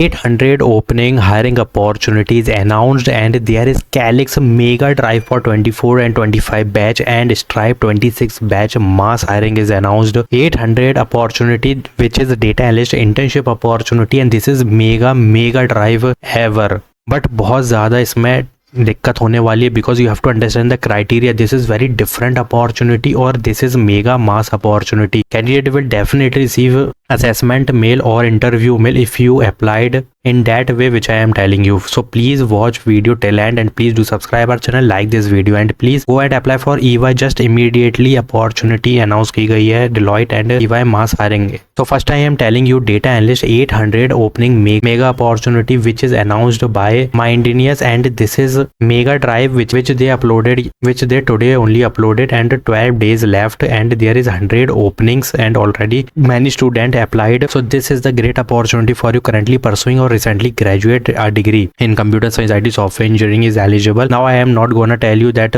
800 opening hiring opportunities announced, and there is Calix mega drive for 24 and 25 batch and Stripe 26 batch mass hiring is announced. 800 opportunity which is data analyst internship opportunity, and this is mega drive ever. But बहुत ज़्यादा इसमें दिक्कत होने वाली है because you have to understand the criteria. This is very different opportunity और this is mega mass opportunity. Candidate will definitely receive assessment mail or interview mail if you applied in that way which I am telling you. So please watch video till end and please do subscribe our channel, like this video and please go and apply for EY just immediately. Opportunity announce की गई है Deloitte and EY mass hiring. So first I am telling you data analyst 800 opening mega opportunity which is announced by Mindenius, and this is mega drive which they uploaded, which they today only uploaded, and 12 days left and there is 100 openings and already many students applied. So this is the great opportunity for you currently pursuing or recently graduate a degree in computer science, IT, software engineering is eligible. Now I am not gonna tell you that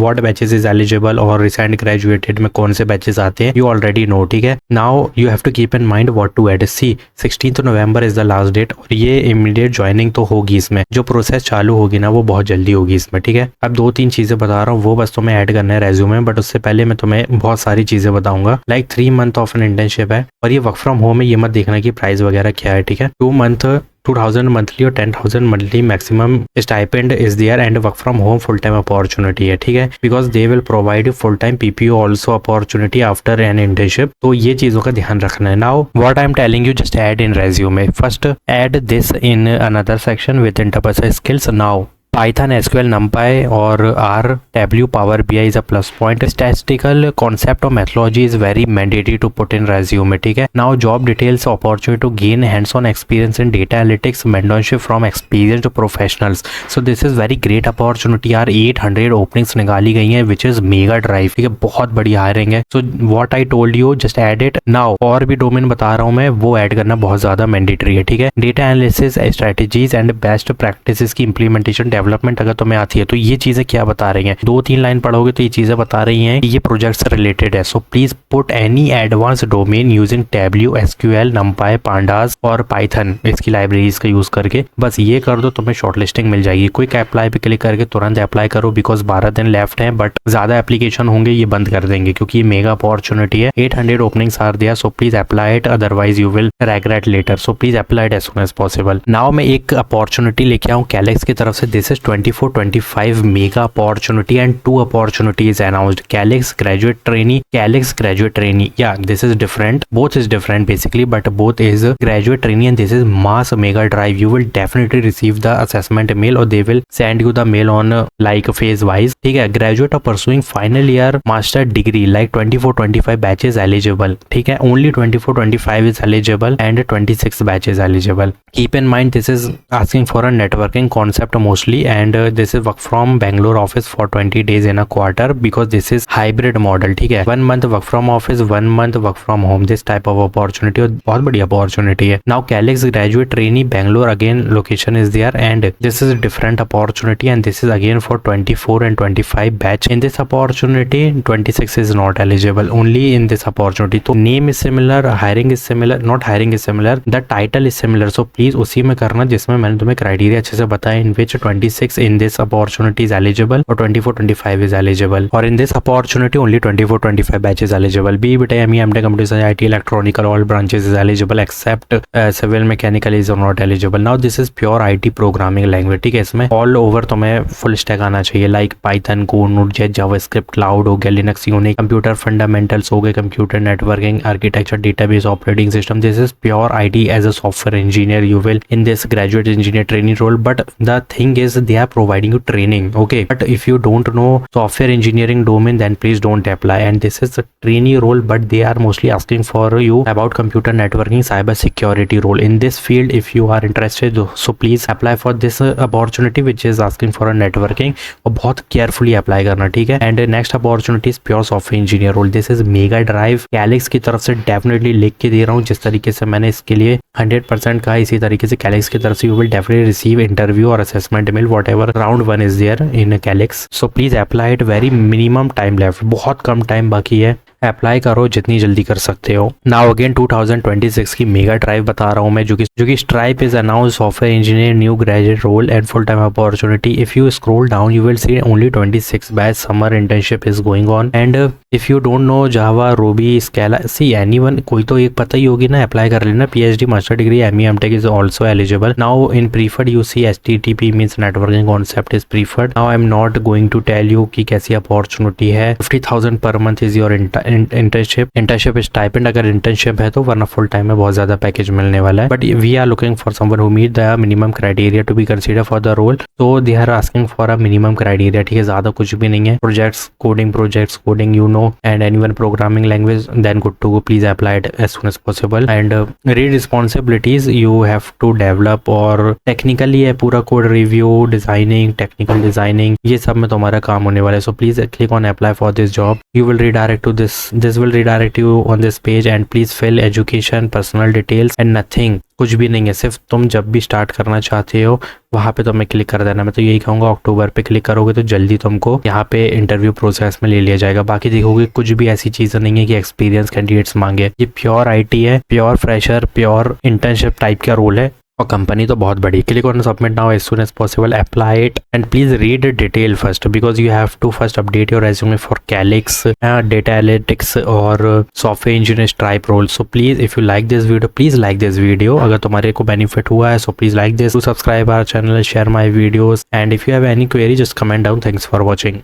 what batches is eligible or recent graduated में कौन से batches आते हैं. You already know, ठीक है. Now you have to keep in mind what to add. See, 16th November is the last date और ये immediate joining तो होगी इसमें. जो प्रोसेस चालू होगी ना वो बहुत जल्दी होगी इसमें, ठीक है. अब 2-3 चीजें बता रहा हूँ वो बस तुम्हें ऐड करना है रेज्यूमे, बट उससे पहले मैं तुम्हें बहुत सारी चीजें बताऊंगा. Like 3 month of an internship है और ये वर्क फ्रॉम होम है. ये मत देखना कि प्राइस वगैरह क्या है, ठीक है. 2 मंथ 2000 मंथली और 10,000 monthly maximum stipend is there and work from home full time opportunity है, ठीक है. Because they will provide full time PPO also opportunity after an internship. तो ये चीजों का ध्यान रखना है. Now what I am telling you, just add in resume. First add this in another section with interpersonal skills. Now Python, SQL, NumPy और R, W, Power BI is a plus point. Statistical concept or methodology is very mandatory to put in resume, ठीक है. Now job details, opportunity to gain hands-on experience in data analytics, mentorship from experienced professionals. So this is very great opportunity यार. 800 openings निकाली गई हैं which is mega drive, ठीक है. बहुत बड़ी हायरिंग है. So what I told you just add it now. और भी डोमेन बता रहा हूँ मैं, वो ऐड करना बहुत ज्यादा मैंडेटरी है, ठीक है. Data analysis, strategies and best practices की इम्प्लीमेंटेशन, डेवलपमेंट अगर तुम्हें आती है तो ये चीजें क्या बता रही हैं. 2-3 लाइन पढ़ोगे तो ये चीजें बता रही हैं कि ये प्रोजेक्ट से रिलेटेड है. So please put any advance domain using Tableau, SQL, नंपाई, pandas और पाइथन इसकी लाइब्रेरीज का यूज करके. बस ये कर दो, तुम्हें शॉर्टलिस्टिंग मिल जाएगी. क्विक अप्लाई पे क्लिक करके तुरंत अप्लाई करो बिकॉज 12 दिन लेफ्ट है, बट ज्यादा एप्लीकेशन होंगे ये बंद कर देंगे क्योंकि ये मेगा अपॉर्चुनिटी है. 800 openings are there, so please apply it, otherwise you will regret later. So please apply it as soon as possible. Now मैं एक अपॉर्चुनिटी लेके आऊँ कैलेक्स की तरफ से. This is 24-25 mega opportunity and 2 opportunities announced. Calix graduate trainee, Calix graduate trainee. या this is different, both is different basically, but both is graduate trainee and this is mass mega drive. You will definitely receive the assessment mail or they will send you the mail on like phase wise, ठीक है. Graduate और pursuing final year master degree like 24-25 batches eligible, ठीक है. Only 24-25 is eligible and 26 batches eligible. Keep in mind this is asking for a networking concept mostly, and this is work from Bangalore office for 20 days in a quarter because this is hybrid model, ठीक है. 1 month work from office, 1 month work from home. This type of opportunity और बहुत बड़ी opportunity है. Now Calix graduate trainee Bangalore, again location is there and this is a different opportunity and this is again for 24 and 25 batch. In this opportunity 26 is not eligible, only in this opportunity. तो name is similar, hiring is similar, not hiring is similar, the title is similar. So please उसी में करना जिसमें मैंने तुम्हें criteria अच्छे से बताया. In which 26 in this opportunity is eligible और 24-25 is eligible, और in this opportunity only 24-25 batches eligible. B BTech, ME, MTech, Computer Science, IT, Electronical, all branches is eligible except civil mechanical is not eligible. Now this is pure IT programming language, ठीक है. इसमें all over तुम्हें full stack आना चाहिए like Python, Go, Node.js, JavaScript, Cloud हो गया, Linux, Unix, computer fundamentals हो गए, computer networking, architecture, database, operating system. This is pure IT as a software engineer. You will in this graduate engineer training role, but the thing is they are providing you training, okay. But if you don't know software engineering domain then please don't apply, and this is a trainee role but they are mostly asking for you about computer networking, cyber security role. In this field if you are interested, so please apply for this opportunity which is asking for a networking, और बहुत carefully apply करना, ठीक है. And next opportunity is pure software engineer role. This is mega drive. Calix की तरफ से definitely लिख के दे रहा हूँ जिस तरीके से मैंने इसके लिए 100% कहा, इसी तरीके से Calix की तरफ से you will definitely receive interview और assessment mail whatever round 1 is there in Calix. So please apply it. Very minimum time left, बहुत कम टाइम बाकी है. अप्लाई करो जितनी जल्दी कर सकते हो। नाउ अगेन 2026 की मेगा ड्राइव बता रहा हूँ मैं, जो कि Stripe is announce software engineer new graduate role and full time opportunity. If you scroll down you will see only 26 batch summer internship is going on and if you don't know Java Ruby Scala C anyone, कोई तो एक पता ही होगी ना, apply कर लेना। PhD master degree ME MTech is also eligible. Now in preferred you see HTTP means networking concept is preferred. Now I am not going to tell you कि कैसी अपॉर्चुनिटी है। 50,000 per month is your internship stipend अगर internship है तो, वरना full time में बहुत ज्यादा पैकेज मिलने वाला है। But we are looking for someone who meet the minimum criteria to be consider for the role, तो they are asking for a minimum criteria. ठीक है, ज्यादा कुछ भी नहीं है। Projects coding you know and anyone programming language then good to go, please apply it as soon as possible. And read responsibilities you have to develop, और technically है पूरा code review, designing, technical designing, ये सब में तुम्हारा काम होने वाला है। So please click on apply for this job. You will redirect to this will redirect you on this page and please fill education, personal details and nothing, कुछ भी नहीं है, सिर्फ तुम जब भी स्टार्ट करना चाहते हो वहाँ पे तुम्हें क्लिक कर देना। मैं तो यही कहूँगा अक्टूबर पे क्लिक करोगे तो जल्दी तुमको यहाँ पे इंटरव्यू प्रोसेस में ले लिया जाएगा। बाकी देखोगे कुछ भी ऐसी चीज़ें नहीं है कि एक्सपीरियंस कैंडिडेट्स मांगे। ये प्योर आईटी है, pure fresher, pure internship type का रोल है और कंपनी तो बहुत बड़ी। Click on submit now as soon as possible, apply it and please read detail first because you have to first update your resume for Calix, data analytics और software engineer stripe role. So please if you like this video please like this video. अगर तुम्हारे को benefit हुआ है so please like this, to subscribe our channel, share my videos and if you have any query just comment down. Thanks for watching.